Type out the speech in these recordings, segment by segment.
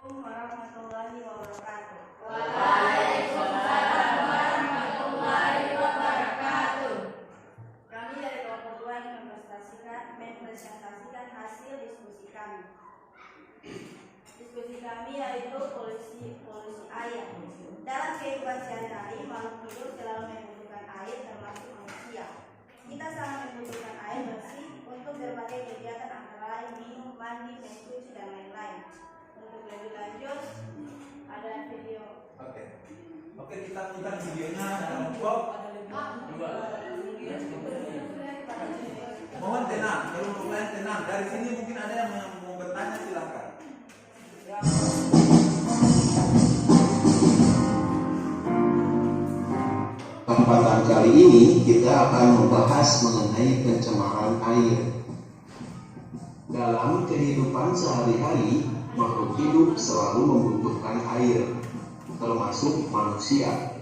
warahmatullahi wabarakatuh. Waalaikumsalam warahmatullahi wabarakatuh. Kami dari kelompok 2 yang mempresentasikan hasil diskusi kami. Diskusi kami yaitu polusi air. Dalam kehidupan sehari-hari, makhluk hidup selalu membutuhkan air, termasuk manusia. Kita sangat membutuhkan air bersih untuk berbagai kegiatan antara lain minum, mandi, mencuci, dan lain-lain. Untuk lebih lanjut, ada video. Oke, kita putar videonya kelompok 2. Mohon tenang, kelompok lain tenang. Dari sini mungkin ada yang mau bertanya, silakan. Kesempatan kali ini kita akan membahas mengenai pencemaran air. Dalam kehidupan sehari-hari, makhluk hidup selalu membutuhkan air, termasuk manusia.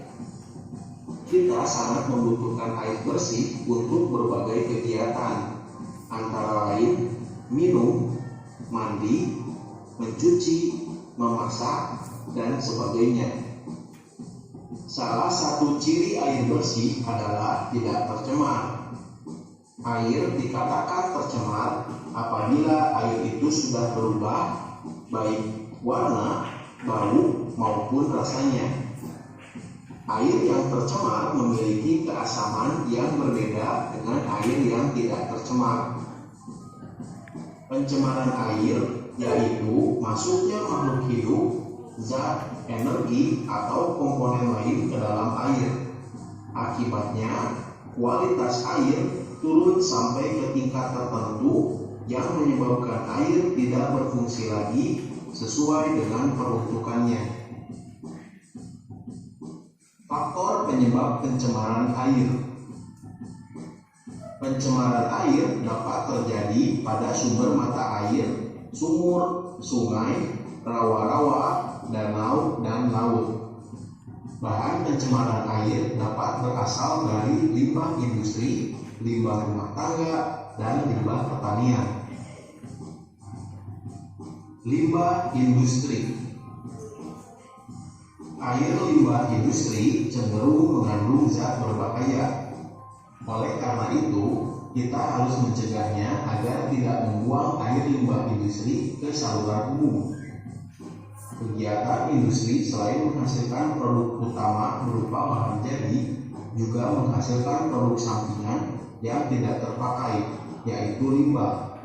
Kita sangat membutuhkan air bersih untuk berbagai kegiatan, antara lain minum, mandi, mencuci, memasak, dan sebagainya. Salah satu ciri air bersih adalah tidak tercemar. Air dikatakan tercemar apabila air itu sudah berubah, baik warna, bau, maupun rasanya. Air yang tercemar memiliki keasaman yang berbeda dengan air yang tidak tercemar. Pencemaran air yaitu masuknya makhluk hidup, zat, energi, atau komponen lain ke dalam air. Akibatnya, kualitas air turun sampai ke tingkat tertentu yang menyebabkan air tidak berfungsi lagi sesuai dengan peruntukannya. Faktor penyebab pencemaran air. Pencemaran air dapat terjadi pada sumber mata air, sumur, sungai, rawa-rawa, danau, dan laut. Bahan pencemaran air dapat berasal dari limbah industri, limbah rumah tangga, dan limbah pertanian. Limbah industri. Air limbah industri cenderung mengandung zat berbahaya. Oleh karena itu, kita harus mencegahnya agar tidak membuang air limbah industri ke saluran umum. Kegiatan industri selain menghasilkan produk utama berupa bahan jadi, juga menghasilkan produk sampingan yang tidak terpakai, yaitu limbah.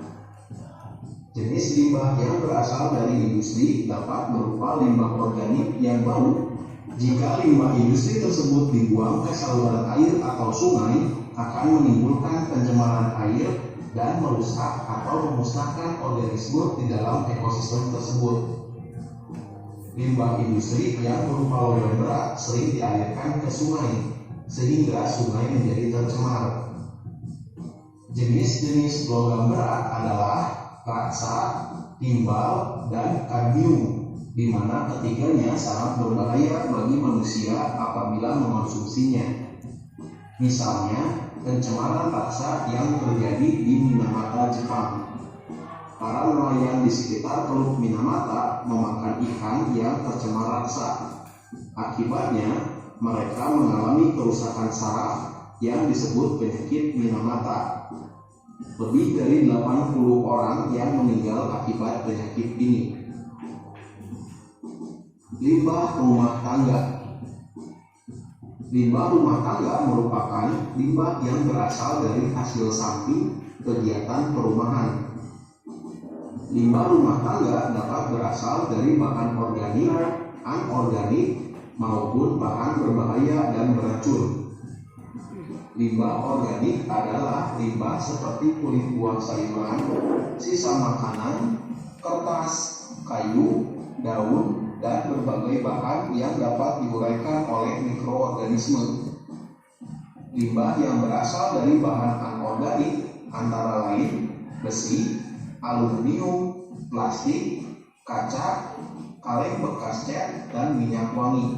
Jenis limbah yang berasal dari industri dapat berupa limbah organik yang bau. Jika limbah industri tersebut dibuang ke saluran air atau sungai, akan menimbulkan pencemaran air dan merusak atau memusnahkan organisme di dalam ekosistem tersebut. Limbah industri yang berupa logam berat sering dialirkan ke sungai, sehingga sungai menjadi tercemar. Jenis-jenis logam berat adalah raksa, timbal, dan kadmium, di mana ketiganya sangat berbahaya bagi manusia apabila mengonsumsinya. Misalnya, pencemaran raksa yang terjadi di Minamata, Jepang. Para nelayan di sekitar Teluk Minamata memakan ikan yang tercemar raksa. Akibatnya, mereka mengalami kerusakan saraf yang disebut penyakit Minamata. Lebih dari 80 orang yang meninggal akibat penyakit ini. Limbah rumah tangga. Limbah rumah tangga merupakan limbah yang berasal dari hasil samping kegiatan perumahan. Limbah rumah tangga dapat berasal dari bahan organik, anorganik, maupun bahan berbahaya dan beracun. Limbah organik adalah limbah seperti kulit buah sayuran, sisa makanan, kertas, kayu, daun, dan berbagai bahan yang dapat diuraikan oleh mikroorganisme. Limbah yang berasal dari bahan anorganik antara lain besi, aluminium, plastik, kaca, kaleng bekas cat, dan minyak wangi.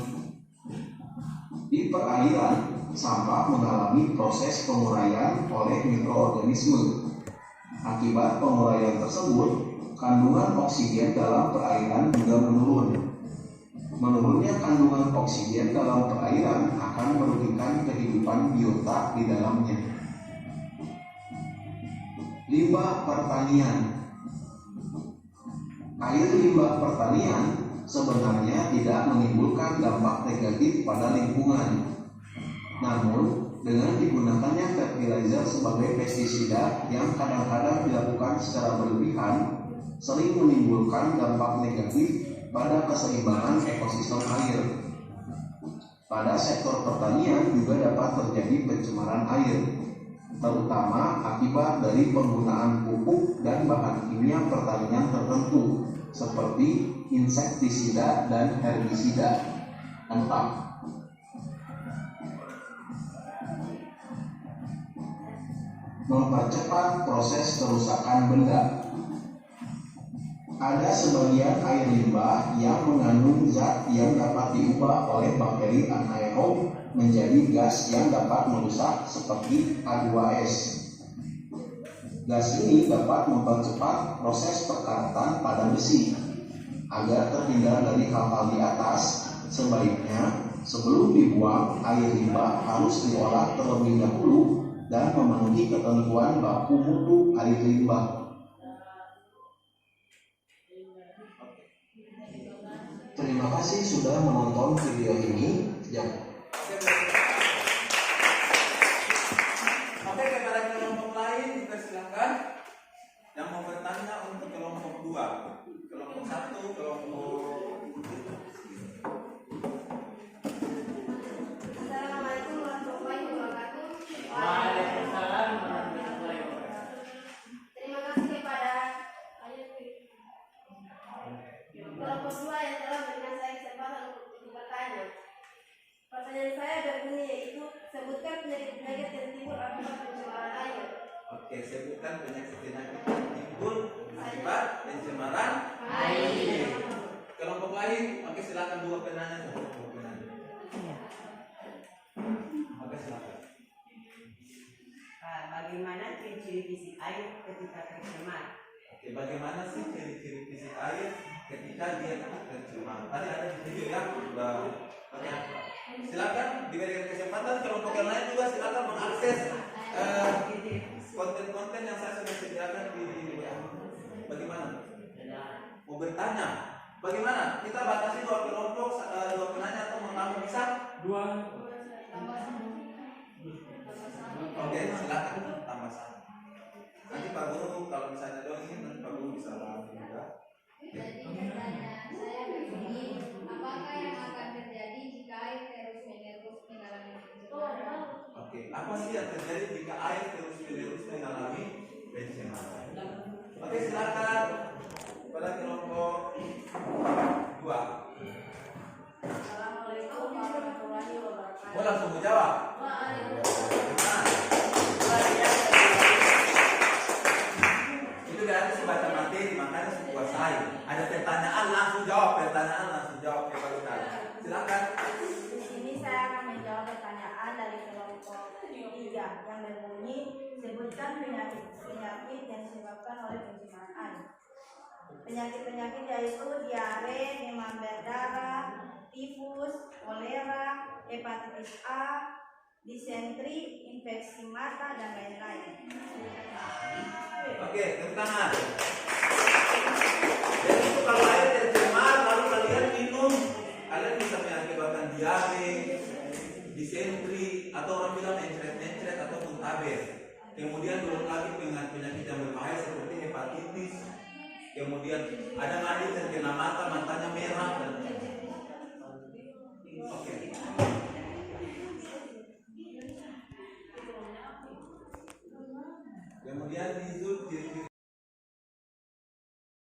Di perairan, sampah mengalami proses penguraian oleh mikroorganisme. Akibat penguraian tersebut, kandungan oksigen dalam perairan juga menurun. oksigen dalam perairan akan merugikan kehidupan biota di dalamnya. Limbah pertanian. Air limbah pertanian sebenarnya tidak menimbulkan dampak negatif pada lingkungan. Namun, dengan digunakannya fertilizer sebagai pestisida yang kadang-kadang dilakukan secara berlebihan, sering menimbulkan dampak negatif pada keseimbangan ekosistem air. Pada sektor pertanian juga dapat terjadi pencemaran air, terutama akibat dari penggunaan pupuk dan bahan kimia pertanian tertentu seperti insektisida dan herbisida. 4. Mempercepat proses kerusakan benda. Ada sebagian air limbah yang mengandung zat yang dapat diubah oleh bakteri anaerob menjadi gas yang dapat merusak seperti H2S. Gas ini dapat mempercepat proses perkaratan pada besi. Agar terhindar dari hal-hal di atas, sebaiknya sebelum dibuang, air limbah harus diolah terlebih dahulu dan memenuhi ketentuan baku mutu air limbah. Terima kasih sudah menonton video ini. Oke, kepada kelompok lain dipersilakan yang mau bertanya untuk kelompok 2, kelompok 1, kelompok. Assalamualaikum warahmatullahi wabarakatuh. Waalaikumsalam warahmatullahi wabarakatuh. Terima kasih kepada kelompok 2 yang telah memberikan saya kesempatan untuk bertanya. Pertanyaan saya berbunyi yaitu sebutkan penyakit-penyakit yang timbul akibat pencemaran air. Oke, sebutkan penyakit-penyakit yang timbul akibat pencemaran Air. Kelompok lain, oke silakan dua penanya. Oke, silakan. Bagaimana ciri-ciri fisik air ketika tercemar? Oke, bagaimana sih ciri-ciri fisik air ketika dia tercemar? Tadi ada di video ya, sudah banyak. Silakan diberikan kesempatan kelompok yang lain juga silakan mengakses konten-konten yang saya sudah sediakan di WA. Bagaimana? Mau bertanya? Bagaimana? Kita batasi 2 kelompok, 2 penanya atau mau tambah bisa? 2. Oke, silakan tambah 1. Nanti Pak Guru kalau misalnya doang ini nanti Pak Guru bisa bantu juga. Jadi pertanyaan saya begini, apakah yang akan terjadi jika air terus-menerus mengalami pencemaran? Oke, apa sih yang terjadi jika air terus-menerus mengalami pencemaran? Oke, silakan pada kelompok 2. Assalamualaikum warahmatullahi wabarakatuh. Mau langsung menjawab? Itu berarti sebaca materi, makanya kuasai. Ada pertanyaan langsung jawab, pertanyaan langsung jawab. Silakan. Di sini saya akan menjawab pertanyaan dari kelompok 3 yang berbunyi sebutkan penyakit yang disebabkan oleh pencemaran air. Penyakit-penyakit yaitu diare, demam berdarah, tifus, kolera, hepatitis A, disentri, infeksi mata, dan lain-lain. Oke, tepuk tangan. Jadi itu kalau air tercemar lalu kalian minum, kalian bisa mengakibatkan diare, disentri, atau orang bilang mencret-mencret atau muntaber. Kemudian belum lagi penyakit yang berbahaya seperti hepatitis. Kemudian ada mandi terkena mata, matanya merah dan oke. Kemudian di